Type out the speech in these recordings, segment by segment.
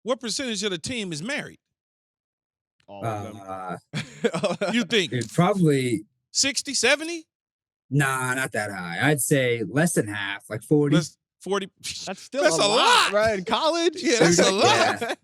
what percentage of the team is married? All of them. You think Probably 60, 70? Nah, not that high. I'd say less than half, like 40. 40. That's still That's a lot, right? In college? Yeah, that's a lot. Yeah.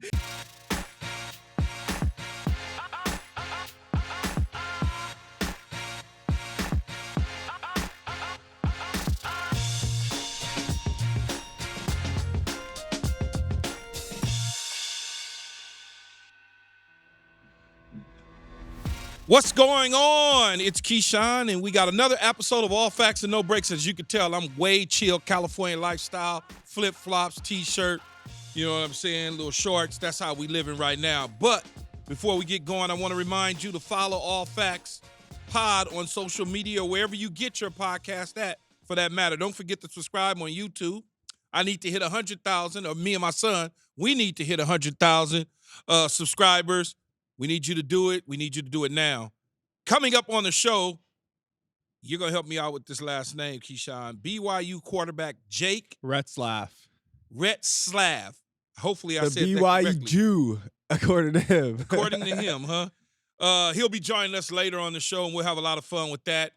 What's going on? It's Keyshawn, and we got another episode of All Facts and No Breaks. As you can tell, I'm way chill, California lifestyle, flip-flops, T-shirt, you know what I'm saying, little shorts. That's how we living right now. But before we get going, I want to remind you to follow All Facts Pod on social media, wherever you get your podcast at, for that matter. Don't forget to subscribe on YouTube. I need to hit 100,000, or me and my son, we need to hit 100,000 subscribers. We need you to do it. We need you to do it now. Coming up on the show, you're going to help me out with this last name, Keyshawn. BYU quarterback Jake Retzlaff. Hopefully I The said that BYU correctly. Jew, according to him. According to him, huh? He'll be joining us later on the show, and we'll have a lot of fun with that.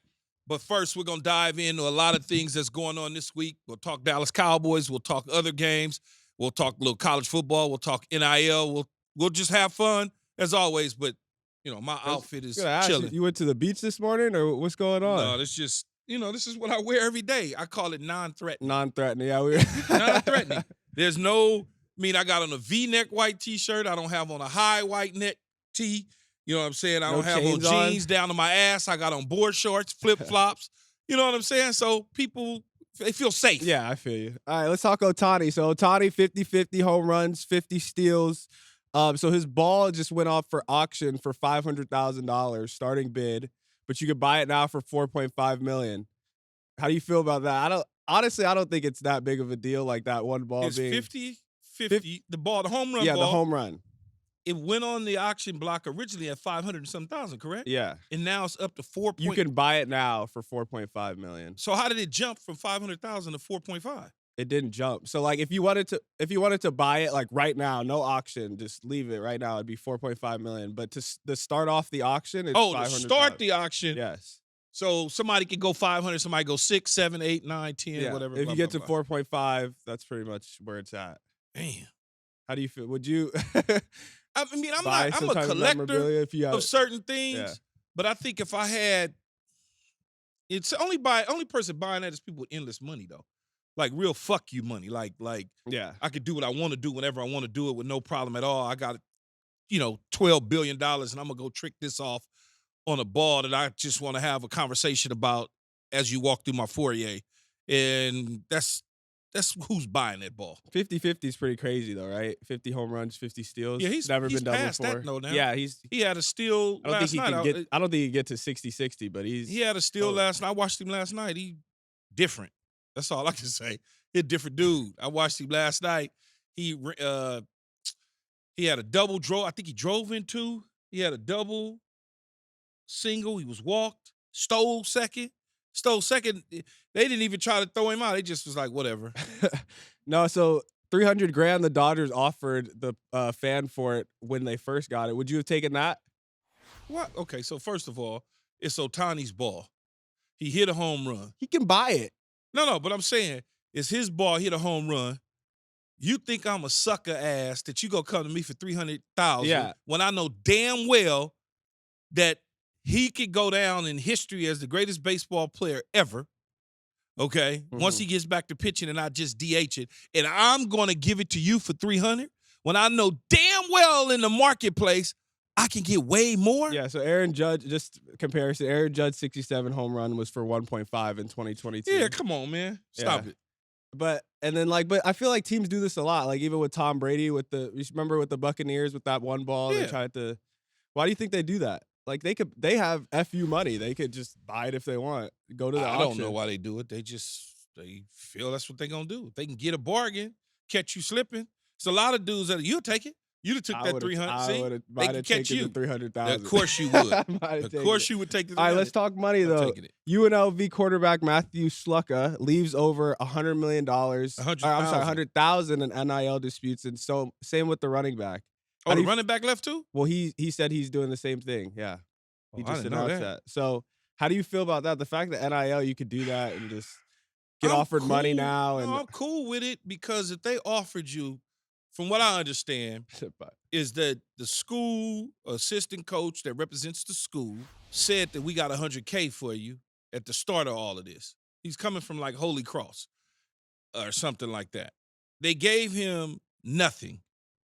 But first, we're going to dive into a lot of things that's going on this week. We'll talk Dallas Cowboys. We'll talk other games. We'll talk a little college football. We'll talk NIL. We'll just have fun. As always, but, you know, my outfit is chilling. You went to the beach this morning, or what's going on? No, it's just, this is what I wear every day. I call it non-threatening. Non-threatening, yeah. Non-threatening. There's I got on a V-neck white T-shirt. I don't have on a high white neck tee. You know what I'm saying? I don't have on jeans down to my ass. I got on board shorts, flip-flops. You know what I'm saying? So people, they feel safe. Yeah, I feel you. All right, let's talk Ohtani. So Ohtani, 50-50 home runs, 50 steals. So his ball just went off for auction for $500,000 starting bid, but you could buy it now for $4.5 million. How do you feel about that? I don't think it's that big of a deal, like that one ball it's being 50. The ball, the home run ball. Yeah, the home run. It went on the auction block originally at 500 and some thousand, correct? Yeah. And now it's up to 4. You can buy it now for $4.5 million. So how did it jump from 500,000 to 4.5? It didn't jump. So like if you wanted to buy it like right now, no auction, just leave it right now, it'd be 4.5 million. But to start off the auction, it's to start the auction. Yes. So somebody could go 500, somebody go 6, 7, 8, 9, 10, Yeah. whatever. If you get to 4.5, that's pretty much where it's at. Damn. How do you feel? Would you I'm a collector of certain things, Yeah. but I think if I had, it's only person buying that is people with endless money though. Like real fuck you money. Like Yeah. I could do what I want to do whenever I want to do it with no problem at all. I got, $12 billion and I'm going to go trick this off on a ball that I just want to have a conversation about as you walk through my foyer. And that's who's buying that ball. 50-50 is pretty crazy though, right? 50 home runs, 50 steals. Yeah, he's never been done past before. that though now. Yeah, he had a steal I don't last think night. I don't think he can get to 60-60, but he had a steal last night. I watched him last night. He different. That's all I can say. He a different dude. I watched him last night. He had a double draw. I think he drove in 2. He had a double, single. He was walked. Stole second. They didn't even try to throw him out. They just was like, whatever. No, so $300,000 the Dodgers offered the fan for it when they first got it. Would you have taken that? What? Okay, so first of all, it's Ohtani's ball. He hit a home run. He can buy it. No, but I'm saying it's his ball, hit a home run. You think I'm a sucker ass that you gonna come to me for $300,000 when I know damn well that he could go down in history as the greatest baseball player ever. Okay, once he gets back to pitching and I just DH it, and I'm gonna give it to you for $300 when I know damn well in the marketplace I can get way more. Yeah, so Aaron Judge, just comparison, Aaron Judge's 67 home run was for 1.5 in 2022. Yeah, come on, man. Stop it. But I feel like teams do this a lot. Like even with Tom Brady you remember with the Buccaneers with that one ball, they tried to. Why do you think they do that? Like they have FU money. They could just buy it if they want. Go to the auction. I don't know why they do it. They feel that's what they're gonna do. If they can get a bargain, catch you slipping. It's a lot of dudes that you'll take it. You'd have took I that would've- 300. I See, would've- they might can have catch taken you. the 300,000. Of course you would. I might have Of taken course it. you would take the All right, 300. let's talk money I'm though. taking it. UNLV quarterback Matthew Slucka leaves over $100 million. I'm sorry, 100,000 in NIL disputes, and so same with the running back. Oh, the running back left too? Well, he said he's doing the same thing. Yeah, he Oh, I just didn't know announced that. So, how do you feel about that? The fact that NIL you could do that and just get I'm offered money cool. now, and No, I'm cool with it because if they offered you, from what I understand, is that the school assistant coach that represents the school said that we got $100K for you at the start of all of this. He's coming from like Holy Cross or something like that. They gave him nothing,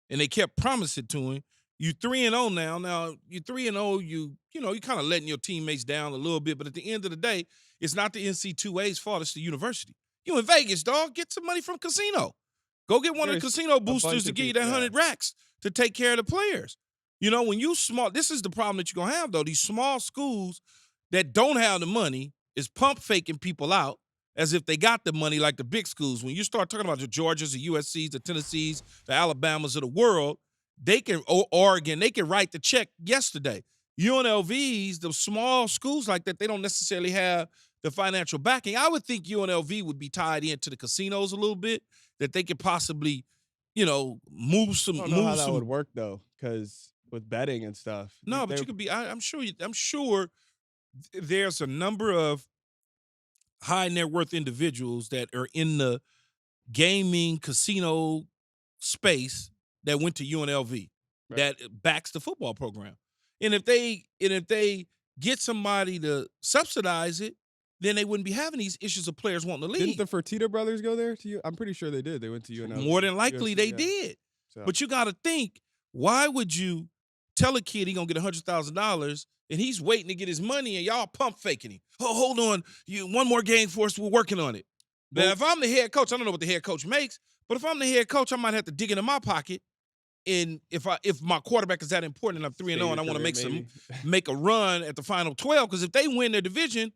and they kept promising to him. You 3-0 now. Now you 3-0. You kind of letting your teammates down a little bit, but at the end of the day, it's not the NC2A's fault. It's the university. You in Vegas, dog. Get some money from casino. Go get one of the casino boosters to give you that 100 racks to take care of the players. When you small, this is the problem that you're going to have, though. These small schools that don't have the money is pump faking people out as if they got the money like the big schools. When you start talking about the Georgias, the USCs, the Tennessees, the Alabamas of the world, Oregon, they can write the check yesterday. UNLVs, the small schools like that, they don't necessarily have the financial backing. I would think UNLV would be tied into the casinos a little bit, that they could possibly, move some. I don't know how that would work though, because with betting and stuff. No, but you could be. I'm sure there's a number of high net worth individuals that are in the gaming casino space that went to UNLV that backs the football program, and if they get somebody to subsidize it, then they wouldn't be having these issues of players wanting to leave. Didn't the Fertitta brothers go there to you? I'm pretty sure they did. They went to UNLV. More than likely, they did. So. But you got to think, why would you tell a kid he gonna get $100,000 and he's waiting to get his money and y'all pump faking him? Oh, hold on, one more game for us. We're working on it. Now, if I'm the head coach, I don't know what the head coach makes, but if I'm the head coach, I might have to dig into my pocket. And if my quarterback is that important and I'm 3-0 and I want to make a run at the final 12, because if they win their division,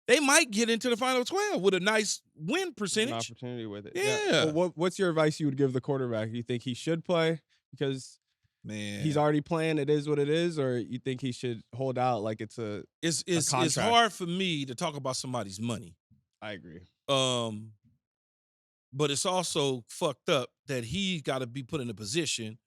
they might get into the final 12 with a nice win percentage. An opportunity with it. Yeah. Well, what's your advice you would give the quarterback? You think he should play because he's already playing, it is what it is, or you think he should hold out like it's a It's hard for me to talk about somebody's money. I agree. But it's also fucked up that he got to be put in a position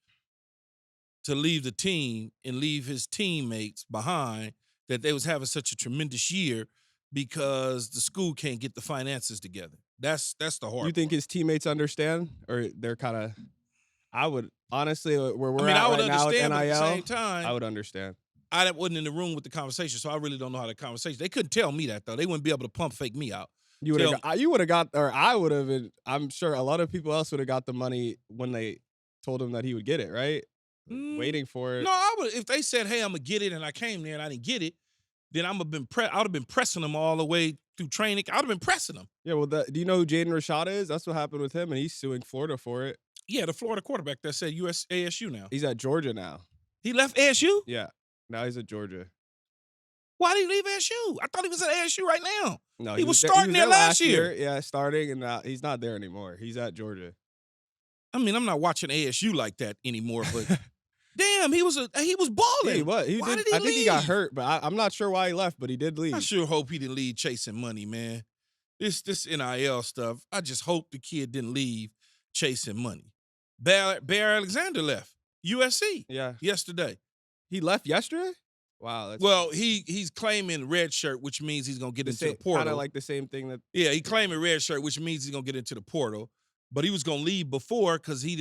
to leave the team and leave his teammates behind, that they was having such a tremendous year because the school can't get the finances together. That's the hard You think part. his teammates understand, or they're kind of? I would honestly, where we're at I would right now with understand, NIL, but at the same time, I would understand. I wasn't in the room with the conversation, so I really don't know how the conversation. They couldn't tell me that though. They wouldn't be able to pump fake me out. You would have got, or I would have. I'm sure a lot of people else would have got the money when they told him that he would get it, right? Waiting for it. No, I would. If they said, "Hey, I'm gonna get it," and I came there and I didn't get it, then I would have been pressing them all the way through training. I'd have been pressing them. Yeah. Well, do you know who Jaden Rashada is? That's what happened with him, and he's suing Florida for it. Yeah, the Florida quarterback that said ASU now. He's at Georgia now. He left ASU? Yeah. Now he's at Georgia. Why did he leave ASU? I thought he was at ASU right now. No, he was starting there last year. Yeah, starting, and now he's not there anymore. He's at Georgia. I mean, I'm not watching ASU like that anymore, but damn, he was balling. Yeah, he was. Why did he leave? I think he got hurt, but I'm not sure why he left, but he did leave. I sure hope he didn't leave chasing money, man. This NIL stuff, I just hope the kid didn't leave chasing money. Bear Alexander left USC yesterday. He left yesterday? Wow. He's claiming red shirt, which means he's going to get into the portal. Kind of like the same thing that... Yeah, he claiming red shirt, which means he's going to get into the portal. But he was going to leave before because he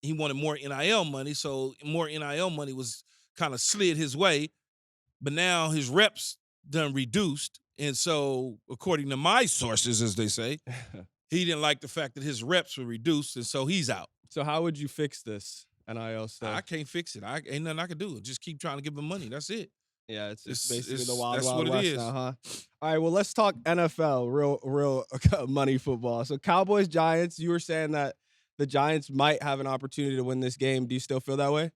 wanted more NIL money. So more NIL money was kind of slid his way. But now his reps done reduced. And so, according to my sources, as they say, he didn't like the fact that his reps were reduced. And so he's out. So how would you fix this NIL stuff? I can't fix it. Ain't nothing I can do. Just keep trying to give him money. That's it. Yeah, it's basically the wild what west it is now, huh? All right, well, let's talk NFL, real money football. So Cowboys, Giants, you were saying that the Giants might have an opportunity to win this game. Do you still feel that way?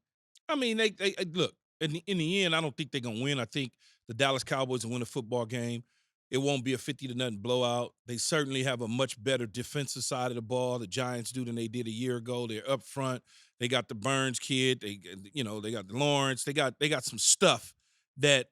I mean, they look, in the end, I don't think they're going to win. I think the Dallas Cowboys will win a football game. It won't be a 50-0 blowout. They certainly have a much better defensive side of the ball, the Giants do, than they did a year ago. They're up front. They got the Burns kid. They got the Lawrence. They got some stuff that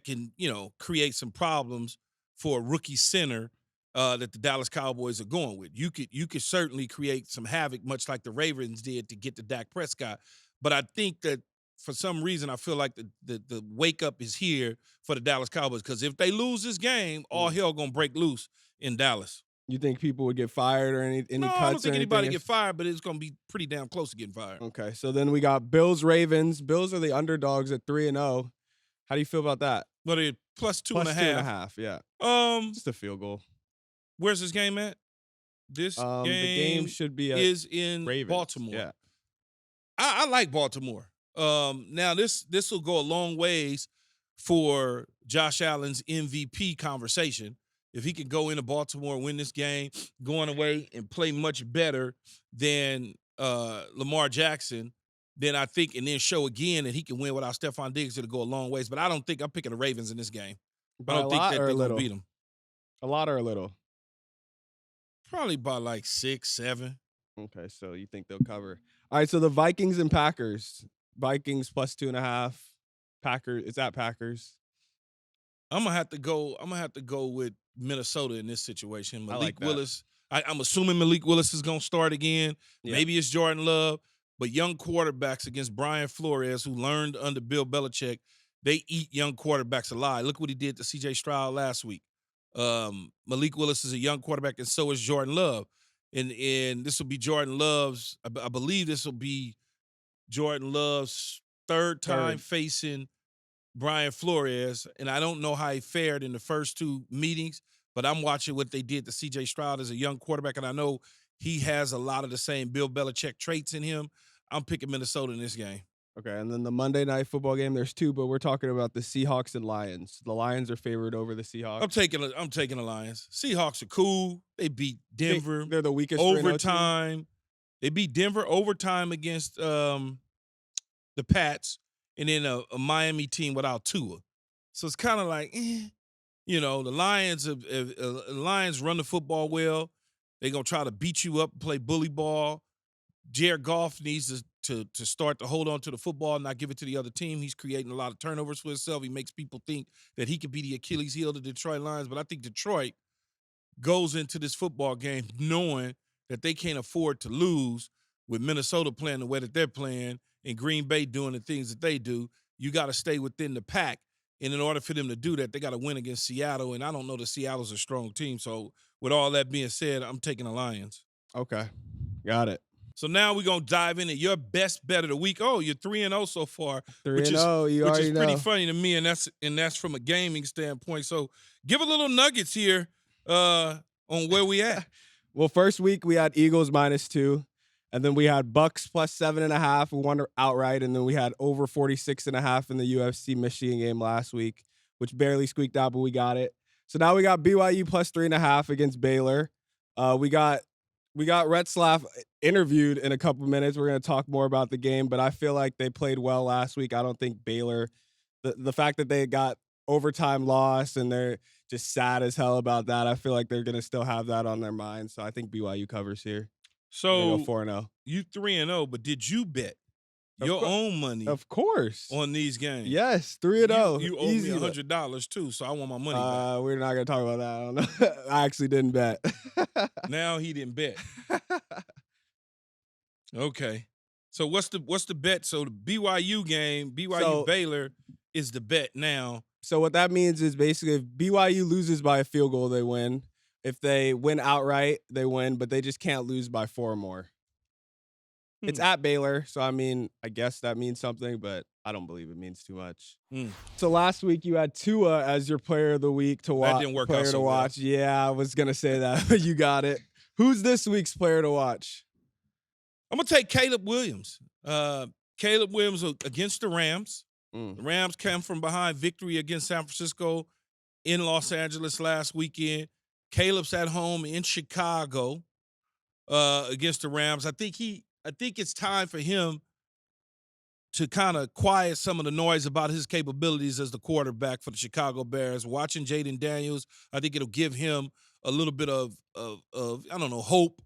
can create some problems for a rookie center that the Dallas Cowboys are going with. You could certainly create some havoc, much like the Ravens did to get to Dak Prescott. But I think that for some reason I feel like the wake up is here for the Dallas Cowboys, because if they lose this game, all hell gonna break loose in Dallas. You think people would get fired or any No, cuts? I don't think or anybody anything get fired, but it's gonna be pretty damn close to getting fired. Okay, so then we got Bills Ravens. Bills are the underdogs at 3-0. How do you feel about that? But it plus two Plus and a two and a half. half, yeah. Just a field goal. Where's this game at? This The game should be at is in Ravens. Baltimore. Yeah. I like Baltimore. Now this will go a long ways for Josh Allen's MVP conversation. If he can go into Baltimore and win this game, going away and play much better than Lamar Jackson, then I think, and then show again that he can win without Stephon Diggs, it'll go a long ways. But I don't think I'm picking the Ravens in this game. By I don't a think lot that or they're a going to little? beat them. A lot or a little? Probably by like 6, 7. Okay, so you think they'll cover. All right, so the Vikings and Packers. Vikings plus 2.5. Packers, it's at Packers. I'm gonna have to go with Minnesota in this situation. I Malik like that. Willis. I'm assuming Malik Willis is gonna start again. Yeah. Maybe it's Jordan Love, but young quarterbacks against Brian Flores, who learned under Bill Belichick, they eat young quarterbacks alive. Look what he did to C.J. Stroud last week. Malik Willis is a young quarterback, and so is Jordan Love. And this will be Jordan Love's. I believe this will be Jordan Love's third time facing Brian Flores, and I don't know how he fared in the first two meetings, but I'm watching what they did to C.J. Stroud as a young quarterback, and I know he has a lot of the same Bill Belichick traits in him. I'm picking Minnesota in this game. Okay, and then the Monday Night Football game, there's two, but we're talking about the Seahawks and Lions. The Lions are favored over the Seahawks. I'm taking the Lions. Seahawks are cool. They beat Denver. They're the weakest overtime. They beat Denver overtime against the Pats, and then a Miami team without Tua. So it's kind of like, the Lions run the football well. They're going to try to beat you up and play bully ball. Jared Goff needs to start to hold on to the football and not give it to the other team. He's creating a lot of turnovers for himself. He makes people think that he could be the Achilles heel of the Detroit Lions, but I think Detroit goes into this football game knowing that they can't afford to lose with Minnesota playing the way that they're playing and Green Bay doing the things that they do. You got to stay within the pack. And in order for them to do that, they got to win against Seattle. And I don't know that Seattle's a strong team. So with all that being said, I'm taking the Lions. Okay, got it. So now we're going to dive into your best bet of the week. Oh, you're 3-0 so far. 3-0, which is pretty funny to me, and that's from a gaming standpoint. So give a little nuggets here on where we at. Well, first week we had Eagles -2, and then we had Bucks plus 7.5. We won outright, and then we had over 46.5 in the UFC Michigan game last week, which barely squeaked out, but we got it. So now we got BYU plus 3.5 against Baylor. We got Retzlaff interviewed in a couple minutes. We're going to talk more about the game, but I feel like they played well last week. I don't think Baylor, the fact that they got overtime loss and they're just sad as hell about that, I feel like they're going to still have that on their mind. So I think BYU covers here. So 4-0. You 3-0, but did you bet your own money? Of course. On these games. Yes, 3-0. You owe me $100 too, so I want my money back. We're not gonna talk about that. I don't know. I actually didn't bet. Now he didn't bet. Okay. So what's the bet? So the BYU game, Baylor is the bet now. So what that means is basically if BYU loses by a field goal, they win. If they win outright, they win, but they just can't lose by 4 or more. It's at Baylor, so I mean, I guess that means something, but I don't believe it means too much. So last week you had Tua as your player of the week to watch. That didn't work out so well. Yeah, I was gonna say that, but you got it. Who's this week's player to watch? I'm gonna take Caleb Williams. Caleb Williams against the Rams. The Rams came from behind victory against San Francisco in Los Angeles last weekend. Caleb's at home in Chicago against the Rams. I think it's time for him to kind of quiet some of the noise about his capabilities as the quarterback for the Chicago Bears. Watching Jaden Daniels, I think it'll give him a little bit of I don't know, hope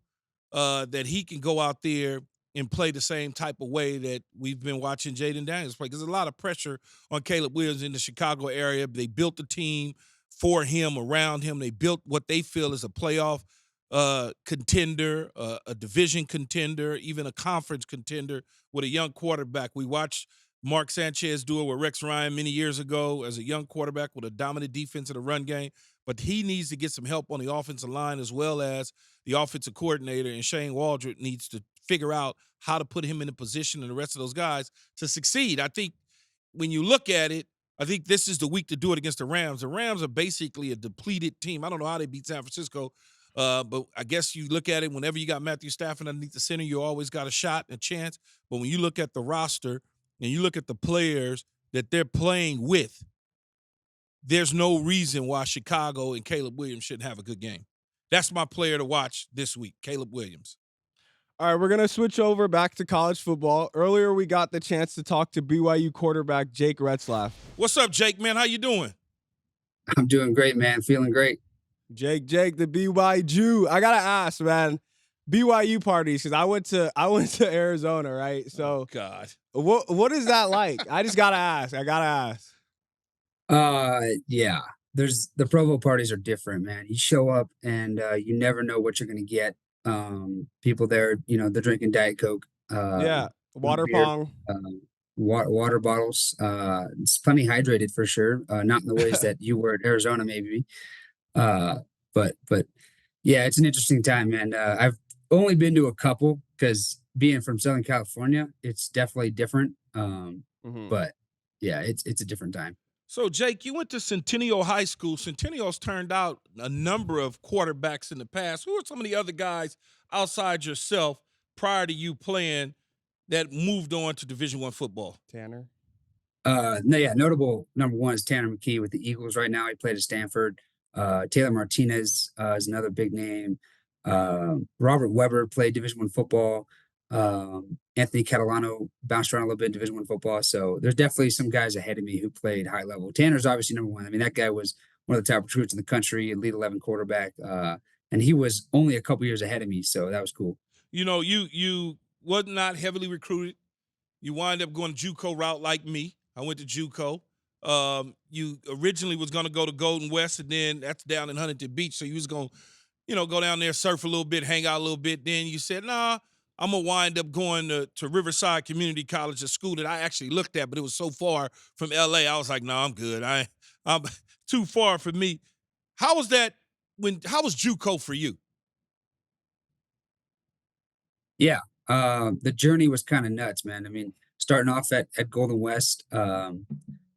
that he can go out there and play the same type of way that we've been watching Jaden Daniels play. Because there's a lot of pressure on Caleb Williams in the Chicago area. They built the team for him, around him. They built what they feel is a playoff contender, a division contender, even a conference contender with a young quarterback. We watched Mark Sanchez do it with Rex Ryan many years ago as a young quarterback with a dominant defense in the run game. But he needs to get some help on the offensive line as well as the offensive coordinator, and Shane Waldron needs to figure out how to put him in a position and the rest of those guys to succeed. I think when you look at it, I think this is the week to do it against the Rams. The Rams are basically a depleted team. I don't know how they beat San Francisco, but I guess you look at it, whenever you got Matthew Stafford underneath the center, you always got a shot and a chance. But when you look at the roster and you look at the players that they're playing with, there's no reason why Chicago and Caleb Williams shouldn't have a good game. That's my player to watch this week, Caleb Williams. All right, we're going to switch over back to college football. Earlier, we got the chance to talk to BYU quarterback Jake Retzlaff. What's up, Jake, man? How you doing? I'm doing great, man. Feeling great. Jake, the BYU. I got to ask, man, BYU parties, because I went to Arizona, right? So, oh, God. What is that like? I just got to ask. Yeah. The Provo parties are different, man. You show up and you never know what you're going to get. People there, they're drinking Diet Coke. Water beer, pong. Water bottles. It's plenty hydrated for sure. Not in the ways that you were at Arizona, maybe. But yeah, it's an interesting time, man. I've only been to a couple because being from Southern California, it's definitely different. But yeah, it's a different time. So, Jake, you went to Centennial High School. Centennial's turned out a number of quarterbacks in the past. Who are some of the other guys outside yourself prior to you playing that moved on to Division I football? Tanner? Notable number one is Tanner McKee with the Eagles right now. He played at Stanford. Taylor Martinez is another big name. Robert Weber played Division I football. Anthony Catalano bounced around a little bit in Division I football. So there's definitely some guys ahead of me who played high level. Tanner's obviously number one. I mean, that guy was one of the top recruits in the country, elite 11 quarterback. And he was only a couple years ahead of me. So that was cool. You was not heavily recruited. You wind up going JUCO route like me. I went to JUCO. You originally was going to go to Golden West, and then that's down in Huntington Beach. So you was going to, go down there, surf a little bit, hang out a little bit. Then you said, nah, I'm going to wind up going to Riverside Community College, a school that I actually looked at, but it was so far from L.A. I was like, no, I'm good. I'm too far for me. How was that? How was JUCO for you? Yeah, the journey was kind of nuts, man. I mean, starting off at Golden West,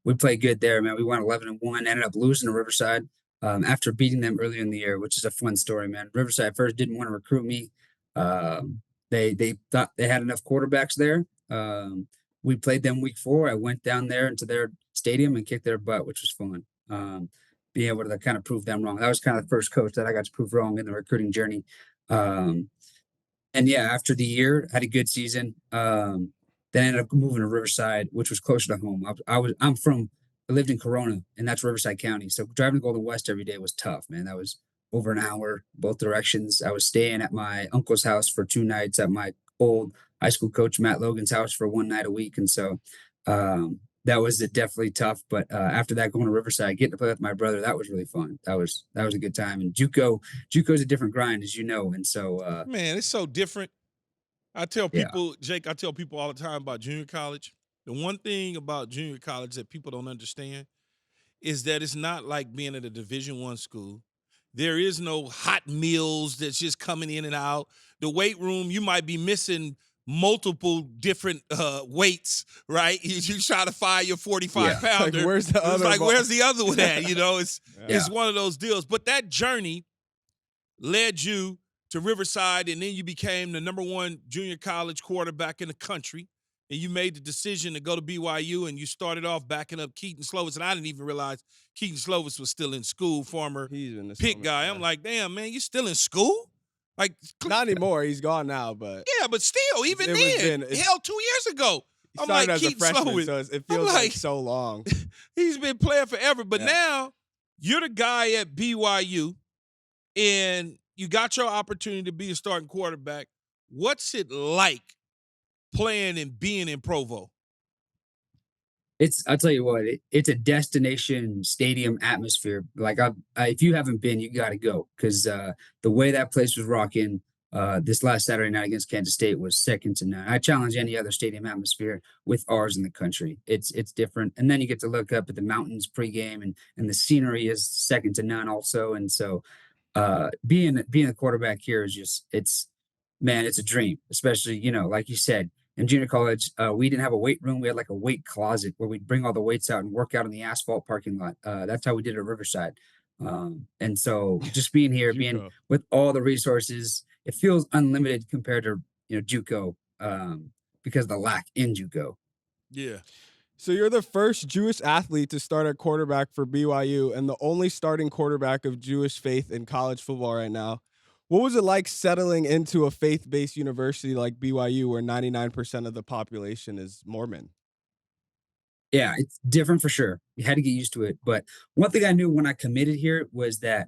we played good there, man. We won 11-1, ended up losing to Riverside after beating them earlier in the year, which is a fun story, man. Riverside first didn't want to recruit me. They thought they had enough quarterbacks there. We played them week 4. I went down there into their stadium and kicked their butt, which was fun. Being able to kind of prove them wrong. That was kind of the first coach that I got to prove wrong in the recruiting journey. And yeah, after the year, had a good season. Then ended up moving to Riverside, which was closer to home. I lived in Corona, and that's Riverside County. So driving to Golden West every day was tough, man. That was over an hour, both directions. I was staying at my uncle's house for 2 nights, at my old high school coach Matt Logan's house for 1 night a week. And so that was definitely tough. But after that, going to Riverside, getting to play with my brother, that was really fun. That was a good time. And JUCO is a different grind, as you know. And so man, it's so different. I tell people, Jake, all the time about junior college. The one thing about junior college that people don't understand is that it's not like being at a Division I school. There is no hot meals that's just coming in and out. The weight room, you might be missing multiple different weights, right? You try to fire your 45-pounder. Like, where's the other? Where's the other one at? It's one of those deals. But that journey led you to Riverside, and then you became the number 1 junior college quarterback in the country, and you made the decision to go to BYU, and you started off backing up Keaton Slovis, and I didn't even realize Keaton Slovis was still in school, former Pitt guy. I'm like, damn, man, you still in school? Like, not anymore. He's gone now, but yeah, but still, even then, 2 years ago, I'm like, as Keaton a freshman, Slovis. So it feels like so long. He's been playing forever, but now you're the guy at BYU, and you got your opportunity to be a starting quarterback. What's it like playing and being in Provo? I'll tell you what, it's a destination stadium atmosphere. Like if you haven't been, you got to go because the way that place was rocking this last Saturday night against Kansas State was second to none. I challenge any other stadium atmosphere with ours in the country. It's different, and then you get to look up at the mountains pregame, and the scenery is second to none also. And so being a quarterback here is just man, it's a dream, especially, like you said, in junior college, we didn't have a weight room. We had like a weight closet where we'd bring all the weights out and work out in the asphalt parking lot. That's how we did it at Riverside. And so just being here, being JUCO. with all the resources, it feels unlimited compared to, JUCO, because of the lack in JUCO. Yeah. So you're the first Jewish athlete to start at quarterback for BYU and the only starting quarterback of Jewish faith in college football right now. What was it like settling into a faith-based university like BYU where 99% of the population is Mormon? Yeah, it's different for sure. You had to get used to it. But one thing I knew when I committed here was that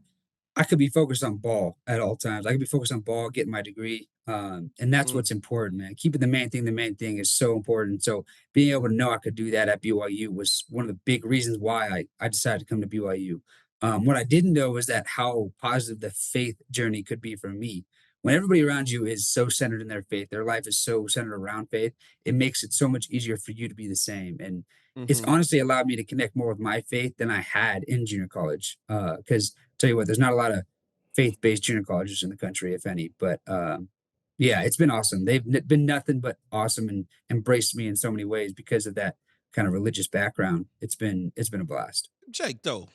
I could be focused on ball at all times. I could be focused on ball, getting my degree. And that's Mm. what's important, man. Keeping the main thing is so important. So being able to know I could do that at BYU was one of the big reasons why I decided to come to BYU. What I didn't know was that how positive the faith journey could be for me. When everybody around you is so centered in their faith, their life is so centered around faith, it makes it so much easier for you to be the same. And it's Mhm. honestly allowed me to connect more with my faith than I had in junior college. Because tell you what, there's not a lot of faith-based junior colleges in the country, if any. But yeah, it's been awesome. They've been nothing but awesome and embraced me in so many ways because of that kind of religious background. It's been a blast. Jake, though,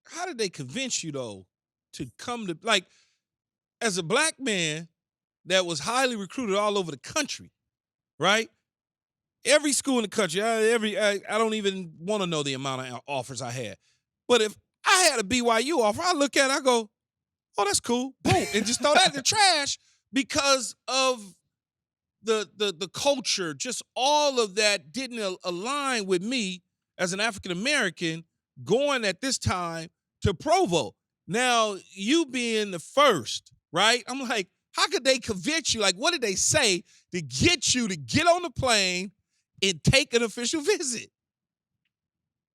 how did they convince you though to come to, like, as a black man that was highly recruited all over the country, right? Every school in the country, I don't even want to know the amount of offers I had. But if I had a BYU offer, I look at it, I go, oh, that's cool. Boom. And just throw that in the trash because of the culture, just all of that didn't align with me as an African American going at this time to Provo. Now, you being the first, right? I'm like, how could they convince you? Like, what did they say to get you to get on the plane and take an official visit?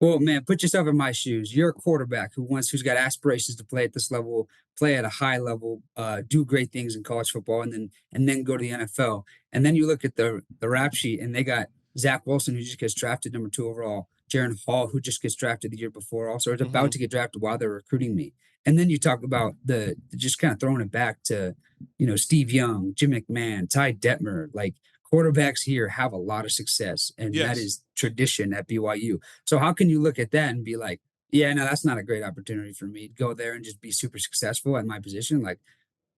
Well, man, put yourself in my shoes. You're a quarterback who's got aspirations to play at this level, play at a high level, do great things in college football, and then go to the NFL. And then you look at the rap sheet, and they got Zach Wilson, who just gets drafted number 2 overall, Jaron Hall, who just gets drafted the year before, also is about Mhm. to get drafted while they're recruiting me. And then you talk about the just kind of throwing it back to, Steve Young, Jim McMahon, Ty Detmer, like quarterbacks here have a lot of success, and that Yes. is tradition at BYU. So how can you look at that and be like, yeah, no, that's not a great opportunity for me to go there and just be super successful at my position? Like,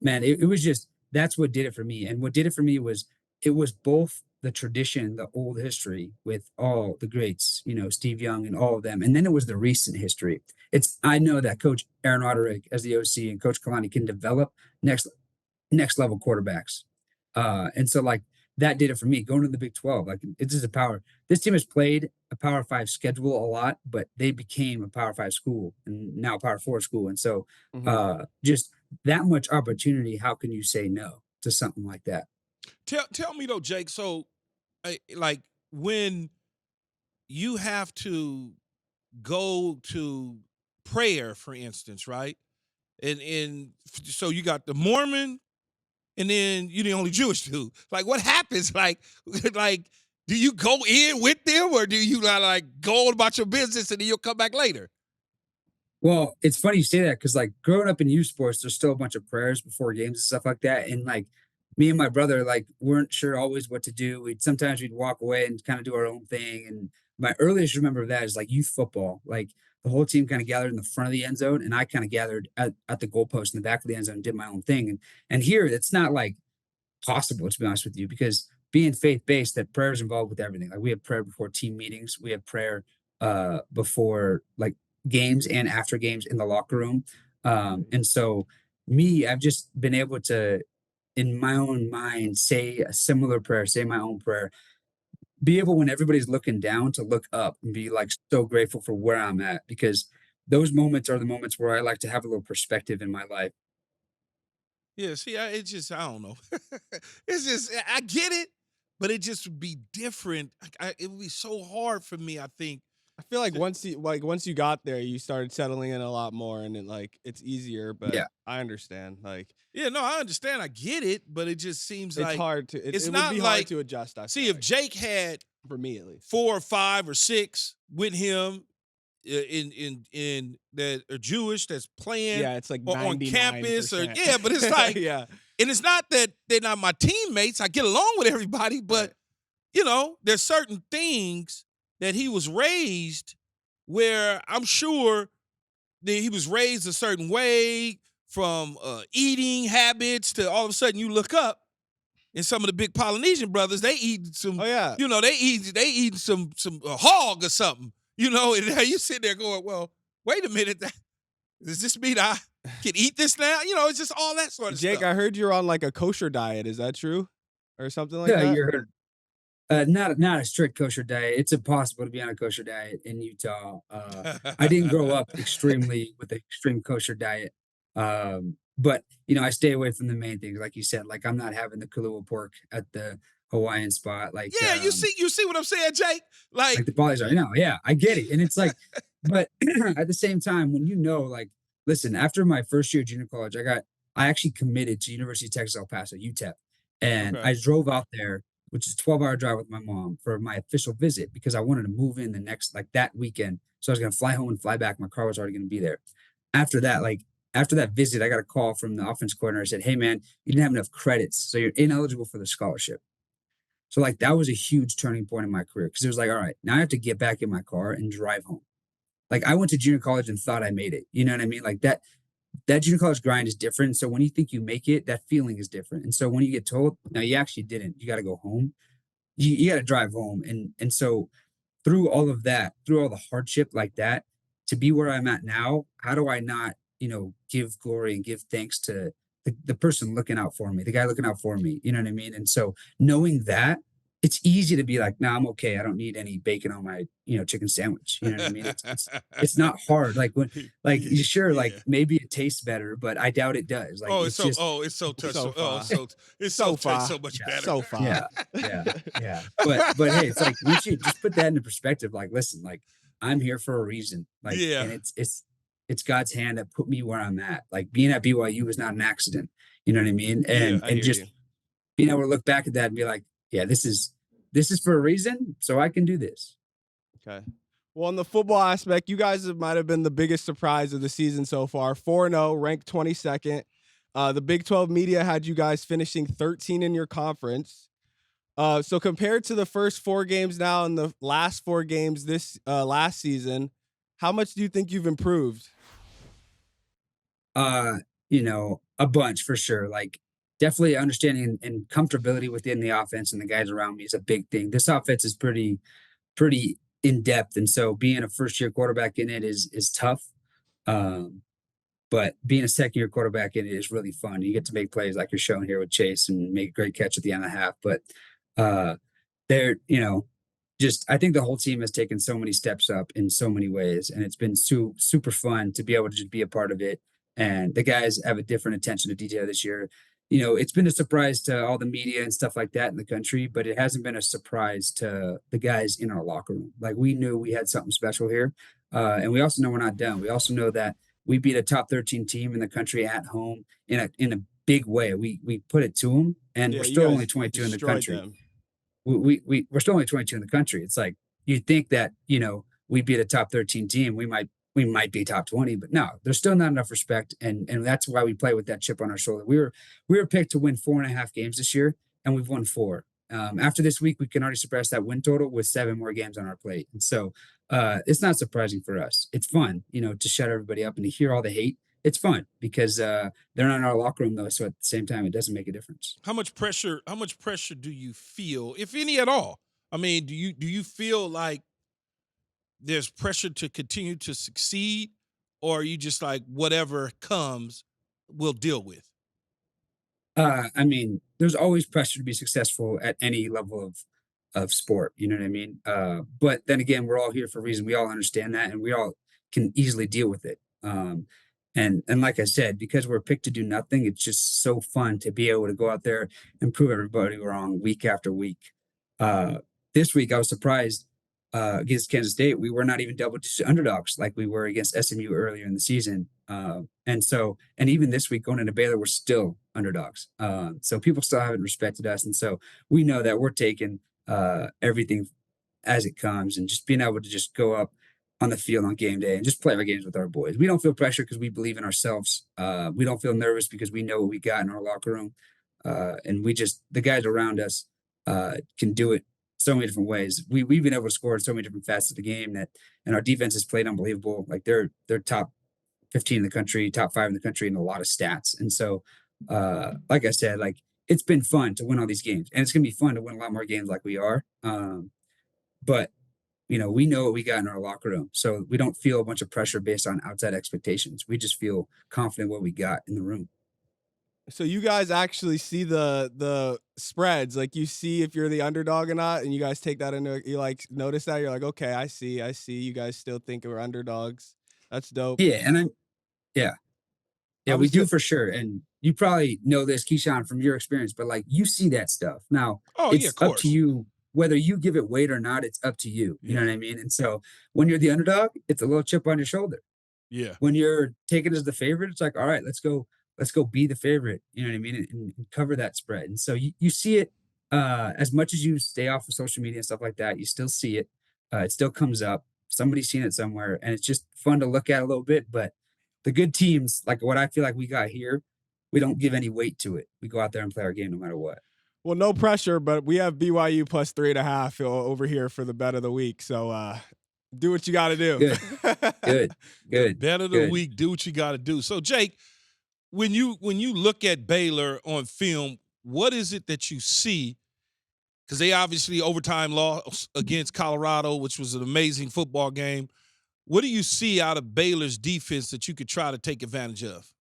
man, it was just that's what did it for me. And what did it for me was it was both the tradition, the old history with all the greats, Steve Young and all of them. And then it was the recent history. I know that Coach Aaron Roderick as the OC and Coach Kalani can develop next next level quarterbacks. And so like that did it for me going to the Big 12. Like it's just a power. This team has played a Power 5 schedule a lot, but they became a Power 5 school and now a Power 4 school. And so Mhm. just that much opportunity, how can you say no to something like that? Tell me though, Jake. So, like, when you have to go to prayer, for instance, right? And so you got the Mormon, and then you're the only Jewish dude. Like, what happens? Like, like, do you go in with them, or do you like go on about your business and then you'll come back later? Well, it's funny you say that because like growing up in youth sports, there's still a bunch of prayers before games and stuff like that. And like me and my brother, like weren't sure always what to do. We'd walk away and kind of do our own thing. And my earliest remember of that is like youth football. Like the whole team kind of gathered in the front of the end zone, and I kind of gathered at the goalpost in the back of the end zone and did my own thing. And here it's not like possible, to be honest with you, because being faith-based, that prayer is involved with everything. Like we have prayer before team meetings, we have prayer before like games and after games in the locker room. And so me, I've just been able to in my own mind say a similar prayer, say my own prayer, be able when everybody's looking down to look up and be like so grateful for where I'm at, because those moments are the moments where I like to have a little perspective in my life. Yeah, see, it's just I don't know. It's just I get it, but it just would be different. It would be so hard for me, I think. I feel like once you got there, you started settling in a lot more, and it's easier. But Yeah. I understand. Yeah, no, I understand. I get it, but it just seems It's like hard to. It it's would not be like hard to adjust. I see feel if Jake had for me at least 4 or 5 or 6 with him in that are Jewish that's playing Yeah, it's like or on campus or 99%. yeah, but it's like yeah, and it's not that they're not my teammates. I get along with everybody, but Right. there's certain things that he was raised where I'm sure that he was raised a certain way from eating habits to all of a sudden you look up and some of the big Polynesian brothers, they eat some, Oh yeah. they eat some hog or something, and you sit there going, well, wait a minute, does this mean I can eat this now? It's just all that sort of Jake, stuff. I heard you're on like a kosher diet. Is that true, or something like Yeah, that? you're not a strict kosher diet. It's impossible to be on a kosher diet in Utah. I didn't grow up extremely with an extreme kosher diet. But I stay away from the main things, like you said. Like I'm not having the Kahlua pork at the Hawaiian spot. Yeah, you see what I'm saying, Jake? Like the polys are, yeah, I get it. And it's like, but at the same time, when like, listen, after my first year of junior college, I actually committed to University of Texas El Paso, UTEP. And Okay. I drove out there, which is a 12-hour drive with my mom for my official visit because I wanted to move in the next, like that weekend. So I was going to fly home and fly back. My car was already going to be there. After that visit, I got a call from the offense coordinator. I said, hey man, you didn't have enough credits. So you're ineligible for the scholarship. So like that was a huge turning point in my career because it was like, all right, now I have to get back in my car and drive home. Like I went to junior college and thought I made it. You know what I mean? Like that junior college grind is different. So when you think you make it, that feeling is different. And so when you get told, no, you actually didn't, you got to go home. You got to drive home. And so through all of that, through all the hardship like that, to be where I'm at now, how do I not, give glory and give thanks to the person looking out for me, the guy looking out for me, you know what I mean? And so knowing that, it's easy to be like, nah, I'm okay. I don't need any bacon on my, chicken sandwich. You know what I mean? It's not hard. Like when, like you sure, Yeah. like maybe it tastes better, but I doubt it does. Like It's so touch. so Oh, far. it's So so far. so much better. So far. yeah. But hey, it's like once you just put that into perspective, like listen, like I'm here for a reason. Like, Yeah. and it's God's hand that put me where I'm at. Like being at BYU was not an accident. You know what I mean? And I hear just you. being able to look back at that and be like, yeah, this is for a reason, so I can do this. Okay. Well, in the football aspect, you guys might have been the biggest surprise of the season so far. 4-0, ranked 22nd. The Big 12 media had you guys finishing 13 in your conference. So compared to the first 4 games now and the last 4 games this last season, how much do you think you've improved? A bunch for sure. Like definitely understanding and comfortability within the offense and the guys around me is a big thing. This offense is pretty in depth, and so being a first year quarterback in it is tough. But being a second year quarterback in it is really fun. You get to make plays like you're showing here with Chase and make a great catch at the end of the half. But they're just I think the whole team has taken so many steps up in so many ways, and it's been super fun to be able to just be a part of it. And the guys have a different attention to detail this year. It's been a surprise to all the media and stuff like that in the country, but it hasn't been a surprise to the guys in our locker room. Like we knew we had something special here. And we also know we're not done. We also know that we beat a top 13 team in the country at home in a big way. We put it to them, and Yeah, we're you still guys only 22 in the destroyed country. them. We're still only 22 in the country. It's like you'd think that we beat a top 13 team, we might be top 20, but no, there's still not enough respect, and that's why we play with that chip on our shoulder. We were picked to win 4.5 games this year, and we've won 4. After this week, we can already surpass that win total with 7 more games on our plate, and so it's not surprising for us. It's fun, to shut everybody up and to hear all the hate. It's fun because they're not in our locker room though, so at the same time, it doesn't make a difference. How much pressure do you feel, if any at all? I mean, do you feel like there's pressure to continue to succeed, or are you just like whatever comes, we'll deal with? I mean, there's always pressure to be successful at any level of sport. You know what I mean? But then again, we're all here for a reason. We all understand that, and we all can easily deal with it. And like I said, because we're picked to do nothing, it's just so fun to be able to go out there and prove everybody wrong week after week. This week I was surprised against Kansas State. We were not even double-digit underdogs like we were against SMU earlier in the season. And even this week going into Baylor, we're still underdogs. So people still haven't respected us. And so we know that we're taking everything as it comes and just being able to just go up on the field on game day and just play our games with our boys. We don't feel pressure because we believe in ourselves. We don't feel nervous because we know what we got in our locker room. And the guys around us can do it so many different ways. We've been able to score in so many different facets of the game and our defense has played unbelievable. Like they're top 15 in the country, top 5 in the country in a lot of stats. And so, like I said, like it's been fun to win all these games and it's going to be fun to win a lot more games like we are. But we know what we got in our locker room. So we don't feel a bunch of pressure based on outside expectations. We just feel confident what we got in the room. So you guys actually see the spreads, like you see if you're the underdog or not, and you guys take that into, you like notice that, you're like, okay, I see. You guys still think we're underdogs. That's dope. Yeah, yeah, we do for sure. And you probably know this, Keyshawn, from your experience, but like you see that stuff. Now it's up to you whether you give it weight or not. It's up to you. You know what I mean? And so when you're the underdog, it's a little chip on your shoulder. Yeah. When you're taken as the favorite, it's like, all right, let's go be the favorite. You know what I mean? And cover that spread. And so you see it as much as you stay off of social media and stuff like that, you still see it. It still comes up. Somebody's seen it somewhere. And it's just fun to look at a little bit. But the good teams, like what I feel like we got here, we don't give any weight to it. We go out there and play our game no matter what. Well, no pressure, but we have BYU plus 3.5 over here for the bet of the week. So do what you got to do. Good. Bet of the week, do what you got to do. So, Jake, when you look at Baylor on film, what is it that you see? Because they obviously overtime lost against Colorado, which was an amazing football game. What do you see out of Baylor's defense that you could try to take advantage of?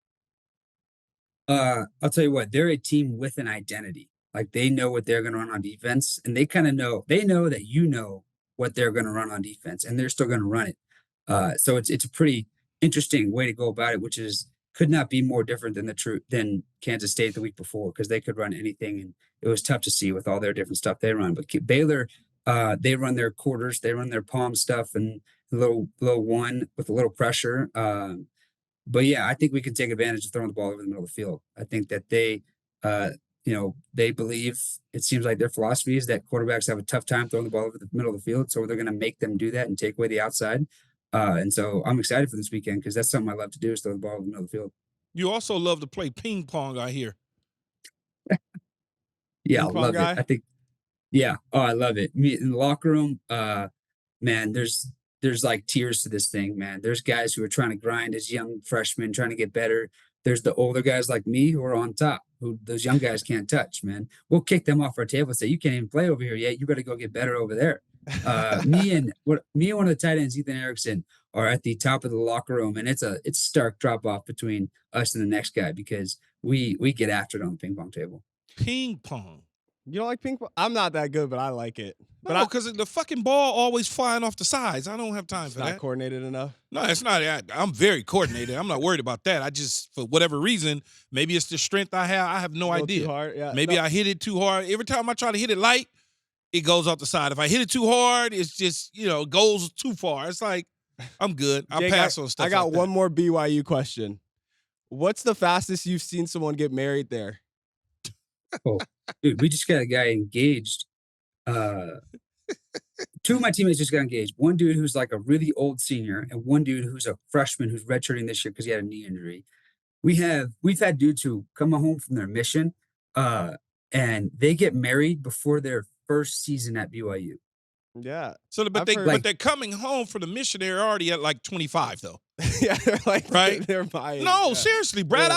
I'll tell you what, they're a team with an identity. Like they know what they're going to run on defense, and they kind of know that you know what they're going to run on defense, and they're still going to run it. So it's a pretty interesting way to go about it, which could not be more different than Kansas State the week before, because they could run anything, and it was tough to see with all their different stuff they run. But Baylor, they run their quarters, they run their palm stuff, and a little one with a little pressure. But yeah, I think we can take advantage of throwing the ball over the middle of the field. I think that they believe, it seems like their philosophy is that quarterbacks have a tough time throwing the ball over the middle of the field. So they're going to make them do that and take away the outside. And so I'm excited for this weekend because that's something I love to do, is throw the ball over the middle of the field. You also love to play ping pong, I hear. Yeah, I love it. I think, yeah. Oh, I love it. Me in the locker room, man, there's like tiers to this thing, man. There's guys who are trying to grind as young freshmen, trying to get better. There's the older guys like me who are on top, who those young guys can't touch, man. We'll kick them off our table and say, you can't even play over here yet. You better go get better over there. Me and one of the tight ends, Ethan Erickson, are at the top of the locker room, and it's a stark drop off between us and the next guy because we get after it on the ping pong table. Ping pong. You don't like ping pong? I'm not that good, but I like it. But because the fucking ball always flying off the sides. I don't have time for that. Not coordinated enough. No, it's not. I'm very coordinated. I'm not worried about that. I just, for whatever reason, maybe it's the strength I have. I have no idea. Too hard. Yeah. Maybe I hit it too hard. Every time I try to hit it light, it goes off the side. If I hit it too hard, it's just, goes too far. It's like, I'm good. I'll pass on stuff. I got like one more BYU question. What's the fastest you've seen someone get married there? Oh, dude, we just got a guy engaged. Two of my teammates just got engaged. One dude who's like a really old senior, and one dude who's a freshman who's redshirting this year because he had a knee injury. We've had dudes who come home from their mission, and they get married before their first season at BYU. Yeah. So, but they're coming home from the mission. They're already at like 25, though. Yeah, they're like right. They're buying. No, yeah. Seriously, Brad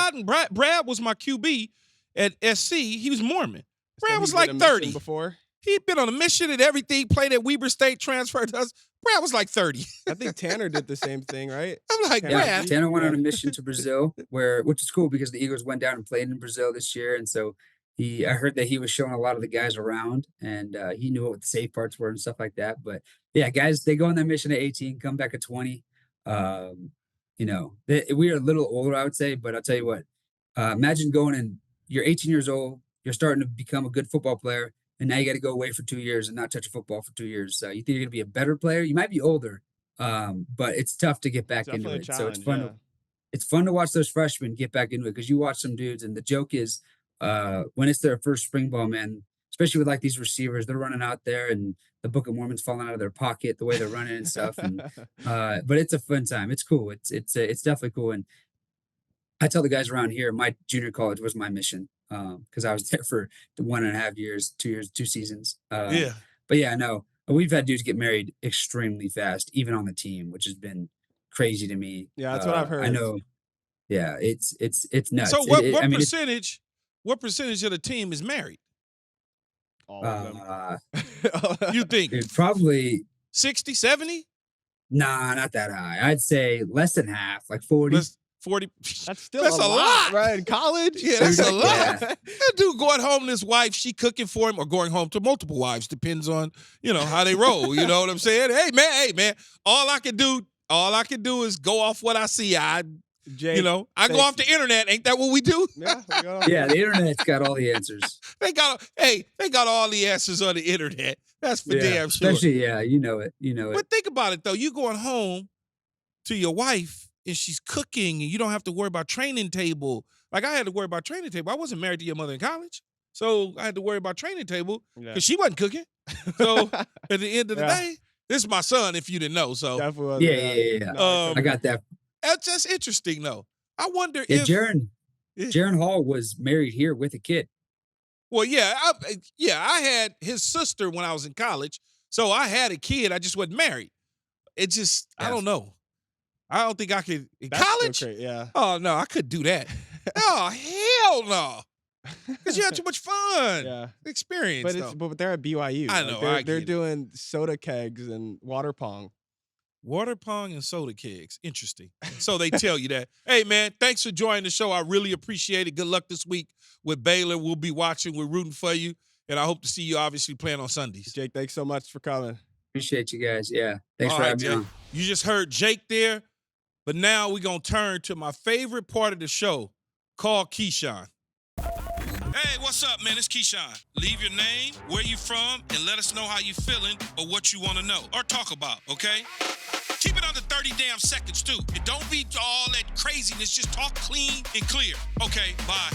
was my QB at SC. He was Mormon. Brad was like 30 before. He'd been on a mission and everything. Played at Weber State, transferred to us. Brad was like 30. I think Tanner did the same thing, right? I'm like, Brad. Tanner went on a mission to Brazil, which is cool because the Eagles went down and played in Brazil this year, and so I heard that he was showing a lot of the guys around, and he knew what the safe parts were and stuff like that. But yeah, guys, they go on that mission at 18, come back at 20. We are a little older, I would say, but I'll tell you what. Imagine going and you're 18 years old, you're starting to become a good football player, and now you got to go away for 2 years and not touch a football for 2 years. So you think you're going to be a better player? You might be older, but it's tough to get back into Definitely a it. So it's challenge, fun. yeah. It's fun to watch those freshmen get back into it because you watch some dudes, and the joke is when it's their first spring ball, man, especially with like these receivers, they're running out there and the Book of Mormon's falling out of their pocket the way they're running and stuff. And but it's a fun time. It's cool. It's definitely cool. And I tell the guys around here, my junior college was my mission because I was there for the 1.5 years, 2 years, 2 seasons. Yeah. But yeah, no, we've had dudes get married extremely fast, even on the team, which has been crazy to me. Yeah, that's what I've I heard. know. Yeah, it's nuts. So what I mean, what percentage of the team is married? All of them. You think it probably 60, 70? nah, not that high. I'd say less than half, like 40. 40. That's still That's a lot. right? In college? Yeah, that's a lot. Yeah. That dude going home to his wife, she cooking for him, or going home to multiple wives, depends on, how they roll. You know what I'm saying? Hey man, all I can do is go off what I see. Jake, go off the internet. Ain't that what we do? Yeah, Yeah, the internet's got all the answers. They got all the answers on the internet. That's for damn sure. Especially, yeah, you know it. But think about it though. You going home to your wife and she's cooking, and you don't have to worry about training table. Like I had to worry about training table. I wasn't married to your mother in college, so I had to worry about training table because she wasn't cooking. So at the end of the day, this is my son. If you didn't know, so Yeah. I got that. That's interesting though. I wonder if Yeah. Jaron Hall was married here with a kid. Well, I had his sister when I was in college, so I had a kid. I just wasn't married. It just I don't know. I don't think I could in college. Okay, yeah. Oh no, I couldn't do that. Oh hell no. Because you had too much fun. Experience. But they're at BYU. I know. They're doing soda kegs and water pong. Water pong and soda kegs. Interesting. So they tell you that. Hey, man, thanks for joining the show. I really appreciate it. Good luck this week with Baylor. We'll be watching. We're rooting for you. And I hope to see you obviously playing on Sundays. Jake, thanks so much for coming. Appreciate you guys. Yeah. Thanks for having me on. You just heard Jake there. But now we're going to turn to my favorite part of the show called Keyshawn. Hey, what's up, man? It's Keyshawn. Leave your name, where you from, and let us know how you feeling or what you want to know or talk about, okay? Keep it under 30 damn seconds, too. And don't be all that craziness. Just talk clean and clear. Okay, bye.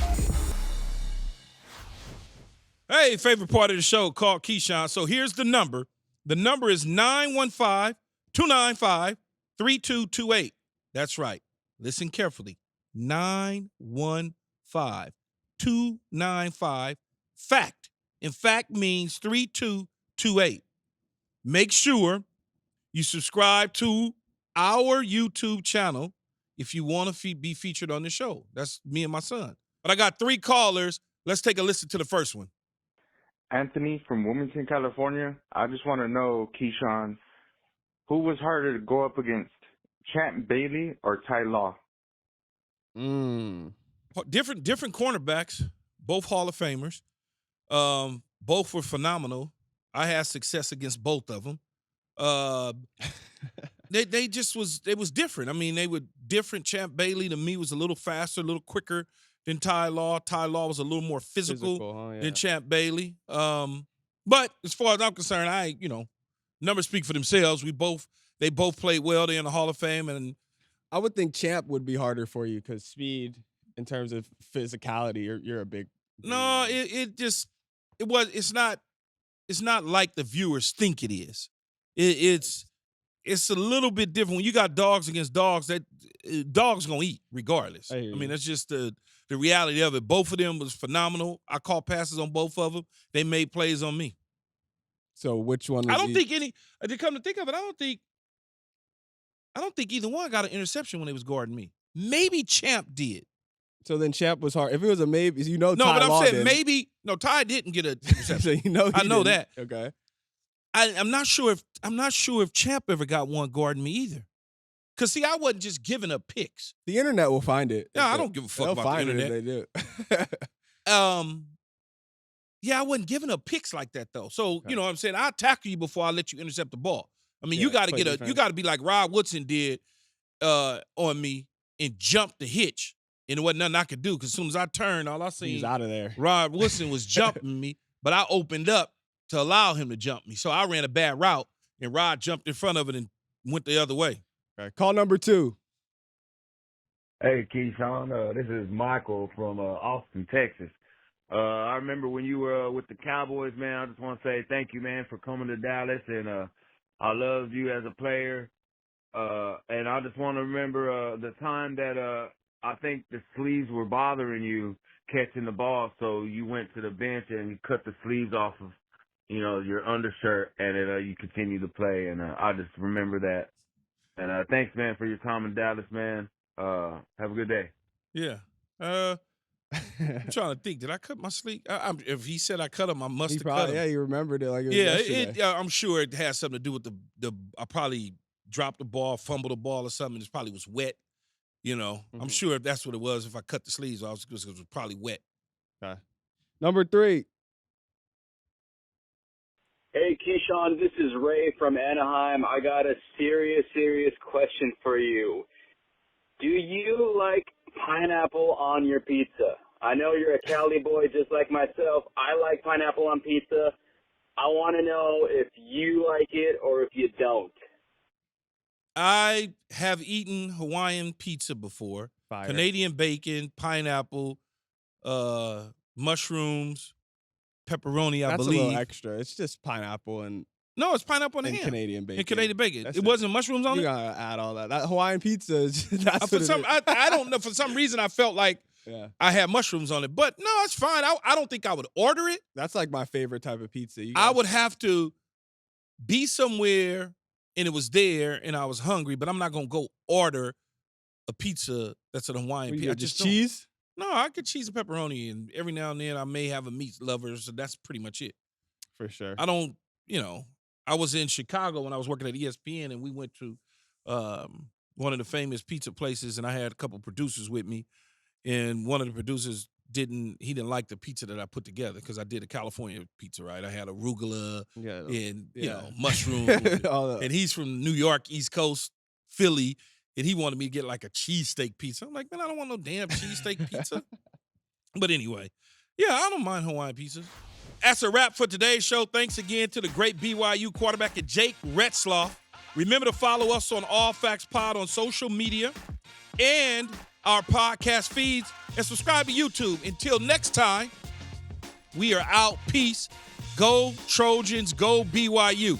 Hey, favorite part of the show called Keyshawn. So here's the number. The number is 915-295-3228. That's right. Listen carefully. 915-295-FACT. And FACT means 3228. Make sure you subscribe to our YouTube channel if you want to be featured on the show. That's me and my son. But I got 3 callers. Let's take a listen to the first one. Anthony from Wilmington, California. I just want to know, Keyshawn, who was harder to go up against, Champ Bailey or Ty Law? Different cornerbacks, both Hall of Famers. Both were phenomenal. I had success against both of them. It was different. I mean, they were different. Champ Bailey to me was a little faster, a little quicker than Ty Law. Ty Law was a little more physical than Champ Bailey. But as far as I'm concerned, numbers speak for themselves. They both played well. They're in the Hall of Fame, and I would think Champ would be harder for you because speed, in terms of physicality, you're a big. No, it's not like the viewers think it is. It's a little bit different. When you got dogs against dogs, that dogs gonna eat regardless. I mean, that's just the reality of it. Both of them was phenomenal. I caught passes on both of them. They made plays on me. So which one? I don't think any. To come to think of it, I don't think either one got an interception when they was guarding me. Maybe Champ did. So then Champ was hard. If it was a maybe, No, Ty but I'm Law saying did. maybe. No, Ty didn't get an interception. So I know that. Okay. I'm not sure if Champ ever got one guarding me either. Cause see, I wasn't just giving up picks. The internet will find it. No, I don't give a fuck about the internet. They do. Yeah, I wasn't giving up picks like that though. So you know what I'm saying? I'll tackle you before I let you intercept the ball. I mean, you got to be like Rod Woodson did on me and jump the hitch. And it wasn't nothing I could do because as soon as I turned, all I seen was out of there. Rod Woodson was jumping me. but I opened up to allow him to jump me. So I ran a bad route, and Rod jumped in front of it and went the other way. Okay. Call number 2. Hey, Keyshawn, this is Michael from Austin, Texas. I remember when you were with the Cowboys, man. I just want to say thank you, man, for coming to Dallas, and I loved you as a player. And I just want to remember the time that I think the sleeves were bothering you catching the ball, so you went to the bench and you cut the sleeves off of, your undershirt, and you continue to play. And I just remember that. And thanks, man, for your time in Dallas, man. Have a good day. Yeah. I'm trying to think. Did I cut my sleeve? If he said I cut him, I must have cut him. Yeah, you remembered it like it was Yeah, yesterday. I'm sure it has something to do with the I probably dropped the ball, fumbled the ball or something. It probably was wet. I'm sure that's what it was. If I cut the sleeves off, because it was probably wet. Okay. Number 3. Hey, Keyshawn, this is Ray from Anaheim. I got a serious question for you. Do you like pineapple on your pizza? I know you're a Cali boy just like myself. I like pineapple on pizza. I want to know if you like it or if you don't. I have eaten Hawaiian pizza before. Fire. Canadian bacon, pineapple, mushrooms, pepperoni, I That's believe. a little extra. It's just pineapple and No, it's pineapple and and ham. Canadian bacon. And Canadian bacon. That's It wasn't mushrooms on You it? gotta add all that. That Hawaiian pizza is that's For what some, it is. I don't know. For some reason, I felt like Yeah. I had mushrooms on it. But no, it's fine. I don't think I would order it. That's like my favorite type of pizza. You I guys- would have to be somewhere and it was there and I was hungry, but I'm not going to go order a pizza that's an Hawaiian What pizza. you I got, just just don't- cheese? No, I could cheese and pepperoni, and every now and then I may have a meat lover, so that's pretty much it. For sure. I don't, I was in Chicago when I was working at ESPN, and we went to one of the famous pizza places, and I had a couple producers with me, and one of the producers didn't like the pizza that I put together because I did a California pizza, right? I had arugula Yeah. and Yeah. mushrooms, All that. and he's from New York, East Coast, Philly, and he wanted me to get like a cheesesteak pizza. I'm like, man, I don't want no damn cheesesteak pizza. But anyway, yeah, I don't mind Hawaiian pizzas. That's a wrap for today's show. Thanks again to the great BYU quarterback, Jake Retzlaff. Remember to follow us on All Facts Pod on social media and our podcast feeds, and subscribe to YouTube. Until next time, we are out. Peace. Go Trojans. Go BYU.